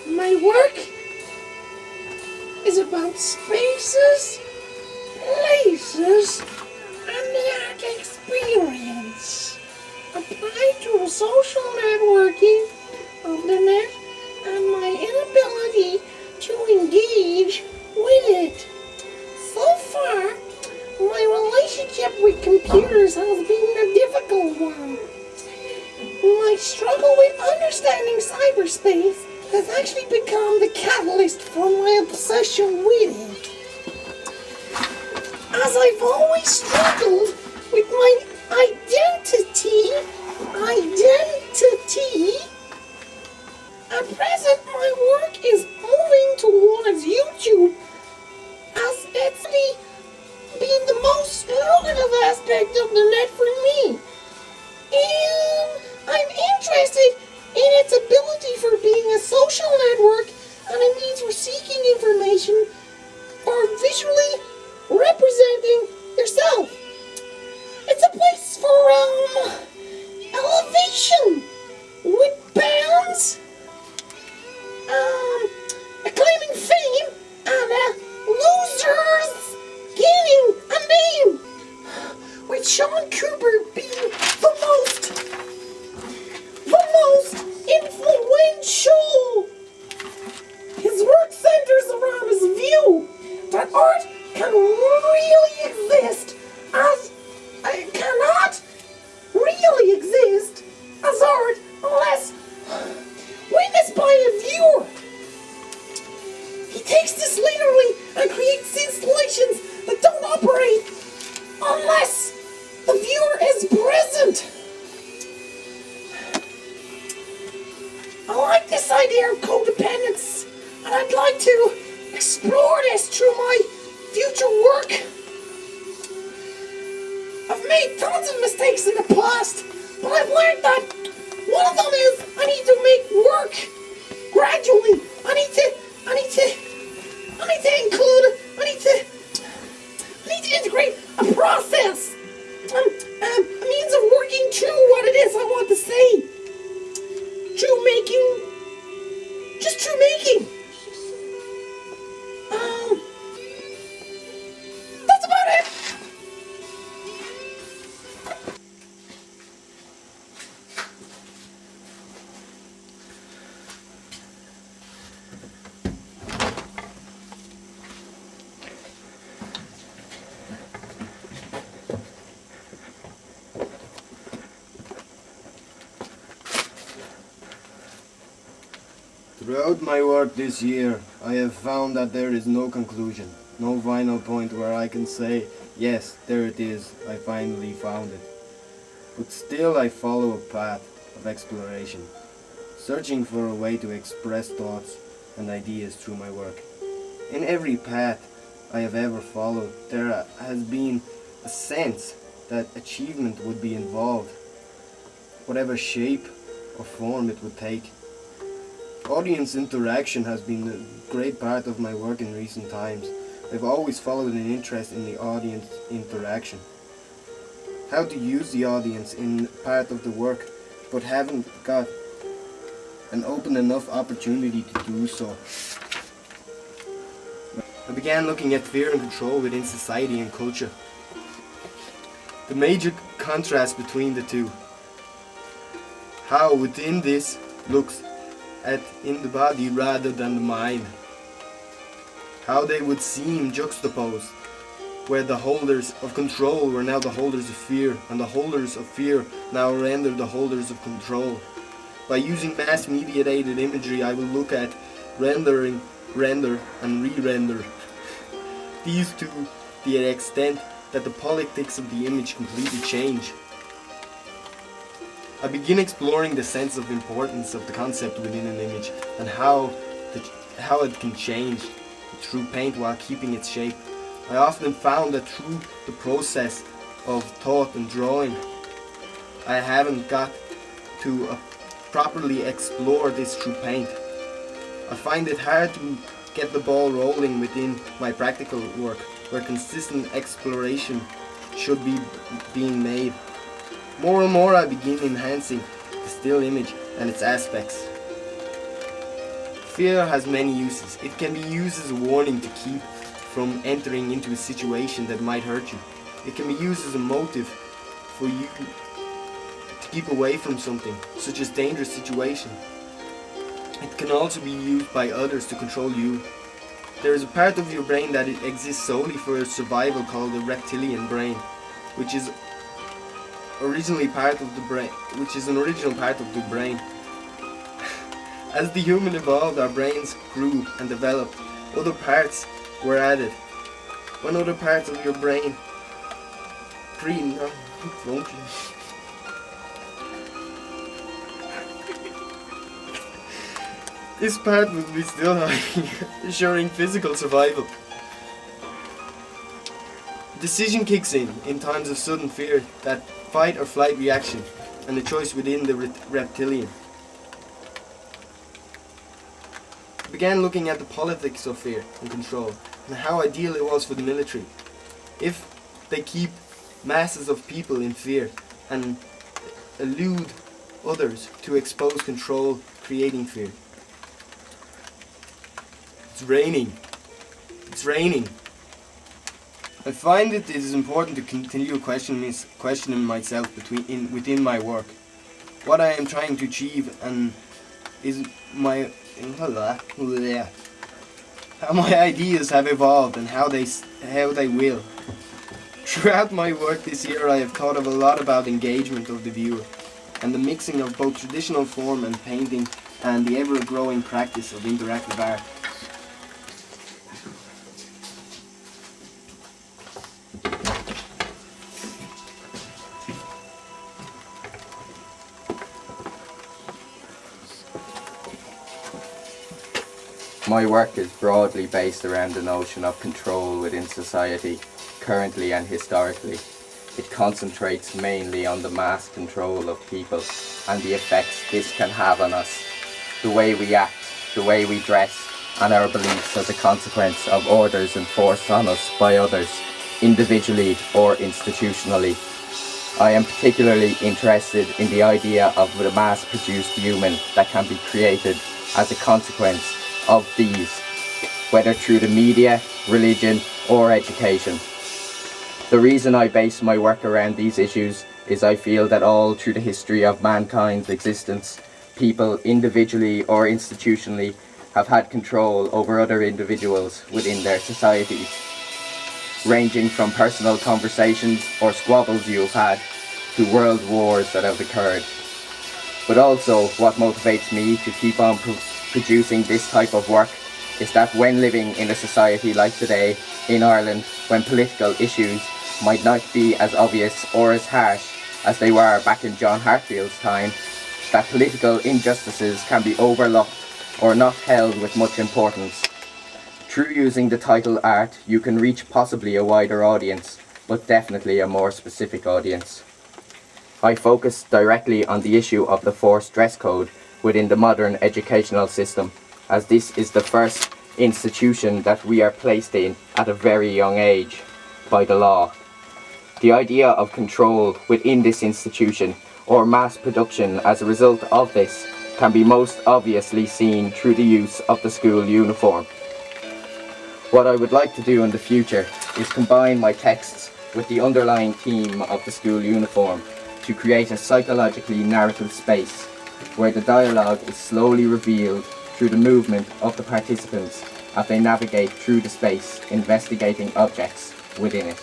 My work is about spaces, places, and the art experience applied to the social networking of the net and my inability to engage with it. So far, my relationship with computers has been a difficult one. My struggle with understanding cyberspace has actually become the catalyst for my obsession with it. As I've always struggled with my identity, at present my work is moving towards YouTube as it's been the most lucrative aspect of the net for me. And I'm interested in its ability for being a social network and a means for seeking information or visually representing yourself. It's a place for elevation with bands, acclaiming fame, and losers gaining a name, with Sean Cooper being the most influential. His work centers around his view that art can really exist as it cannot really exist as art unless witnessed by a viewer. He takes this literally and creates installations that don't operate unless the viewer is present. I like this idea of codependence, and I'd like to explore this through my future work. I've made tons of mistakes in the past, but I've learned that one of them is I need to make work gradually. I need to integrate a process, a means of working through what it is I want to say. True making. Just true making. That's about it. Throughout my work this year, I have found that there is no conclusion, no final point where I can say, yes, there it is, I finally found it. But still I follow a path of exploration, searching for a way to express thoughts and ideas through my work. In every path I have ever followed, there has been a sense that achievement would be involved, whatever shape or form it would take. Audience interaction has been a great part of my work in recent times. I've always followed an interest in the audience interaction. How to use the audience in part of the work, but haven't got an open enough opportunity to do so. I began looking at fear and control within society and culture. The major contrast between the two. How within this looks in the body rather than the mind. How they would seem juxtaposed, where the holders of control were now the holders of fear, and the holders of fear now render the holders of control. By using mass mediated imagery, I will look at rendering, render, and re-render. These to the extent that the politics of the image completely change. I begin exploring the sense of importance of the concept within an image and how it can change through paint while keeping its shape. I often found that through the process of thought and drawing, I haven't got to properly explore this through paint. I find it hard to get the ball rolling within my practical work, where consistent exploration should be being made. More and more I begin enhancing the still image and its aspects. Fear has many uses. It can be used as a warning to keep from entering into a situation that might hurt you. It can be used as a motive for you to keep away from something, such as dangerous situation. It can also be used by others to control you. There is a part of your brain that exists solely for survival called the reptilian brain, which is an original part of the brain. As the human evolved, our brains grew and developed. Other parts were added. When other parts of your brain function. This part will be still ensuring physical survival. Decision kicks in times of sudden fear, that fight or flight reaction, and the choice within the reptilian. I began looking at the politics of fear and control, and how ideal it was for the military. If they keep masses of people in fear and elude others to expose control, creating fear. It's raining. It's raining. I find it is important to continue questioning myself within my work. What I am trying to achieve and is how my ideas have evolved and how they will. Throughout my work this year, I have thought of a lot about engagement of the viewer and the mixing of both traditional form and painting and the ever-growing practice of interactive art. My work is broadly based around the notion of control within society, currently and historically. It concentrates mainly on the mass control of people and the effects this can have on us, the way we act, the way we dress, and our beliefs as a consequence of orders enforced on us by others, individually or institutionally. I am particularly interested in the idea of the mass-produced human that can be created as a consequence of these, whether through the media, religion, or education. The reason I base my work around these issues is I feel that all through the history of mankind's existence, people individually or institutionally have had control over other individuals within their societies, ranging from personal conversations or squabbles you've had to world wars that have occurred. But also what motivates me to keep on producing this type of work is that when living in a society like today in Ireland, when political issues might not be as obvious or as harsh as they were back in John Hartfield's time, that political injustices can be overlooked or not held with much importance. Through using the title art, you can reach possibly a wider audience, but definitely a more specific audience. I focus directly on the issue of the forced dress code within the modern educational system, as this is the first institution that we are placed in at a very young age by the law. The idea of control within this institution or mass production as a result of this can be most obviously seen through the use of the school uniform. What I would like to do in the future is combine my texts with the underlying theme of the school uniform to create a psychologically narrative space where the dialogue is slowly revealed through the movement of the participants as they navigate through the space, investigating objects within it.